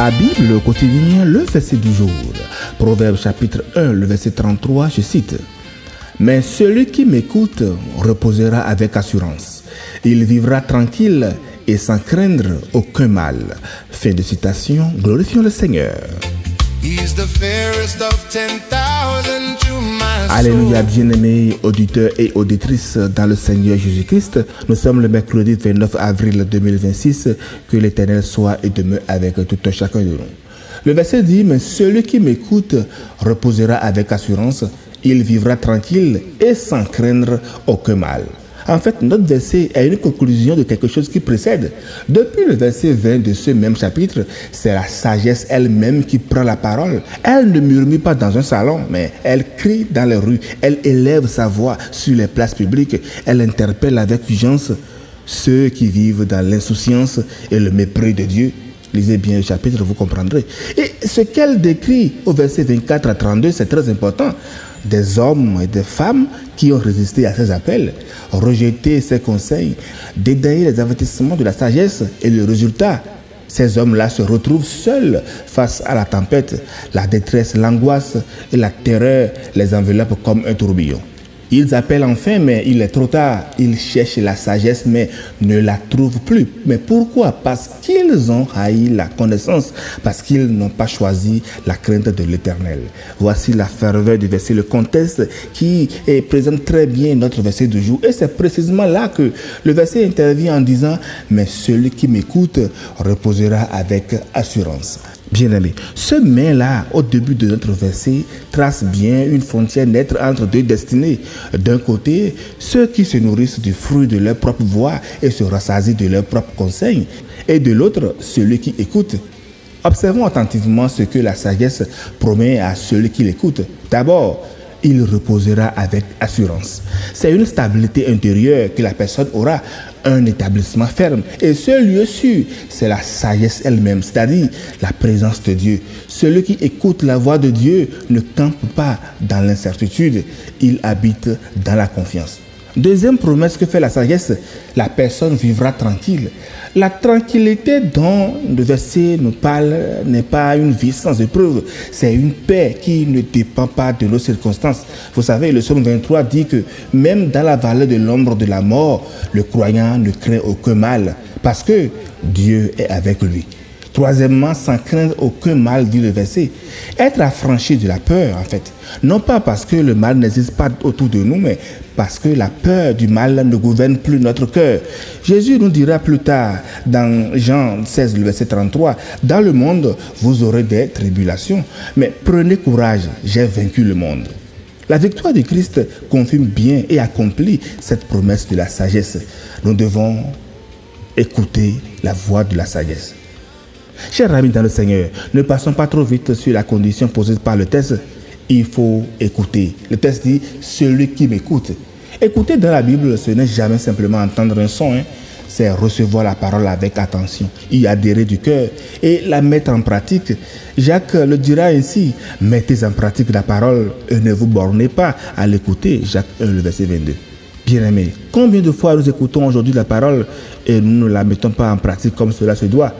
Ma Bible quotidien, le verset du jour. Proverbe chapitre 1, le verset 33, je cite. Mais celui qui m'écoute reposera avec assurance. Il vivra tranquille et sans craindre aucun mal. Fin de citation, glorifions le Seigneur. Alléluia, bien-aimés auditeurs et auditrices dans le Seigneur Jésus-Christ. Nous sommes le mercredi 29 avril 2026. Que l'Éternel soit et demeure avec tout un chacun de nous. Le verset dit, mais celui qui m'écoute reposera avec assurance. Il vivra tranquille et sans craindre aucun mal. En fait, notre verset est une conclusion de quelque chose qui précède. Depuis le verset 20 de ce même chapitre, c'est la sagesse elle-même qui prend la parole. Elle ne murmure pas dans un salon, mais elle crie dans les rues. Elle élève sa voix sur les places publiques. Elle interpelle avec urgence ceux qui vivent dans l'insouciance et le mépris de Dieu. Lisez bien le chapitre, vous comprendrez. Et ce qu'elle décrit au verset 24 à 32, c'est très important. Des hommes et des femmes qui ont résisté à ses appels, rejeté ses conseils, dédaigné les avertissements de la sagesse, et le résultat, ces hommes-là se retrouvent seuls face à la tempête. La détresse, l'angoisse et la terreur les enveloppent comme un tourbillon. Ils appellent enfin, mais il est trop tard. Ils cherchent la sagesse, mais ne la trouvent plus. Mais pourquoi? Parce qu'ils ont haï la connaissance, parce qu'ils n'ont pas choisi la crainte de l'Éternel. Voici la ferveur du verset, le contexte qui présente très bien notre verset du jour. Et c'est précisément là que le verset intervient en disant « Mais celui qui m'écoute reposera avec assurance ». Bien-aimé, ce mais-là, au début de notre verset, trace bien une frontière nette entre deux destinées. D'un côté, ceux qui se nourrissent du fruit de leur propre voix et se rassasient de leurs propres conseils. Et de l'autre, celui qui écoute. Observons attentivement ce que la sagesse promet à celui qui l'écoute. D'abord, il reposera avec assurance. C'est une stabilité intérieure que la personne aura, un établissement ferme. Et ce lieu sûr, c'est la sagesse elle-même, c'est-à-dire la présence de Dieu. Celui qui écoute la voix de Dieu ne campe pas dans l'incertitude, il habite dans la confiance. Deuxième promesse que fait la sagesse, la personne vivra tranquille. La tranquillité dont le verset nous parle n'est pas une vie sans épreuve, c'est une paix qui ne dépend pas de nos circonstances. Vous savez, le psaume 23 dit que même dans la vallée de l'ombre de la mort, le croyant ne craint aucun mal parce que Dieu est avec lui. Troisièmement, sans craindre aucun mal, dit le verset. Être affranchi de la peur, en fait. Non pas parce que le mal n'existe pas autour de nous, mais parce que la peur du mal ne gouverne plus notre cœur. Jésus nous dira plus tard, dans Jean 16, le verset 33, « Dans le monde, vous aurez des tribulations, mais prenez courage, j'ai vaincu le monde. » La victoire de Christ confirme bien et accomplit cette promesse de la sagesse. Nous devons écouter la voix de la sagesse. Chers amis dans le Seigneur, ne passons pas trop vite sur la condition posée par le texte. Il faut écouter. Le texte dit « celui qui m'écoute ». Écouter dans la Bible, ce n'est jamais simplement entendre un son, c'est recevoir la parole avec attention, y adhérer du cœur et la mettre en pratique. Jacques le dira ainsi, « Mettez en pratique la parole et ne vous bornez pas à l'écouter ». Jacques 1, le verset 22. Bien-aimés, combien de fois nous écoutons aujourd'hui la parole et nous ne la mettons pas en pratique comme cela se doit?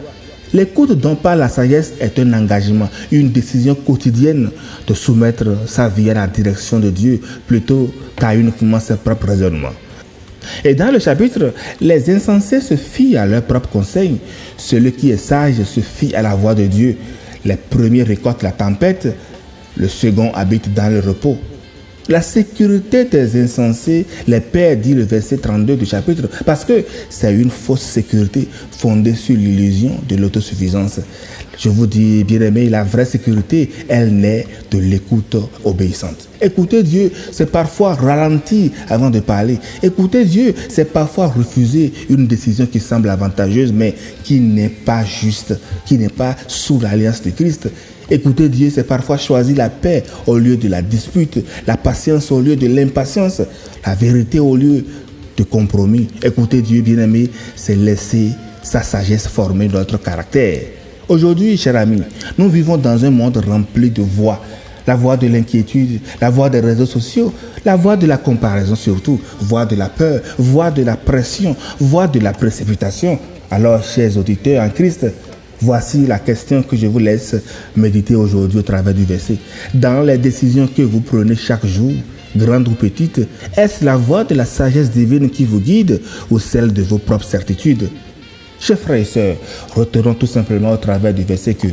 L'écoute dont parle la sagesse est un engagement, une décision quotidienne de soumettre sa vie à la direction de Dieu plutôt qu'à uniquement ses propres raisonnements. Et dans le chapitre, les insensés se fient à leurs propres conseils. Celui qui est sage se fie à la voix de Dieu. Les premiers récoltent la tempête, le second habite dans le repos. La sécurité des insensés les perd, dit le verset 32 du chapitre, parce que c'est une fausse sécurité fondée sur l'illusion de l'autosuffisance. Je vous dis, bien-aimés, la vraie sécurité, elle naît de l'écoute obéissante. Écouter Dieu, c'est parfois ralentir avant de parler. Écouter Dieu, c'est parfois refuser une décision qui semble avantageuse, mais qui n'est pas juste, qui n'est pas sous l'alliance de Christ. Écouter Dieu, c'est parfois choisir la paix au lieu de la dispute, la patience au lieu de l'impatience, la vérité au lieu de compromis. Écouter Dieu, bien-aimé, c'est laisser sa sagesse former notre caractère. Aujourd'hui, chers amis, nous vivons dans un monde rempli de voix. La voix de l'inquiétude, la voix des réseaux sociaux, la voix de la comparaison surtout, voix de la peur, voix de la pression, voix de la précipitation. Alors, chers auditeurs en Christ, Voici la question que je vous laisse méditer aujourd'hui au travers du verset. Dans les décisions que vous prenez chaque jour, grandes ou petites, est-ce la voix de la sagesse divine qui vous guide ou celle de vos propres certitudes? Chers frères et sœurs, retenons tout simplement au travers du verset que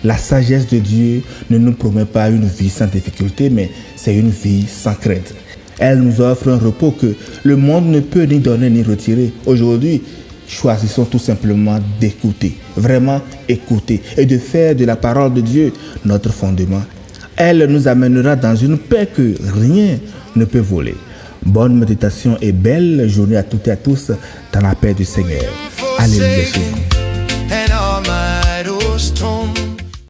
la sagesse de Dieu ne nous promet pas une vie sans difficulté, mais c'est une vie sans crainte. Elle nous offre un repos que le monde ne peut ni donner ni retirer. Aujourd'hui, choisissons tout simplement d'écouter, vraiment écouter, et de faire de la parole de Dieu notre fondement. Elle nous amènera dans une paix que rien ne peut voler. Bonne méditation et belle journée à toutes et à tous dans la paix du Seigneur. Alléluia.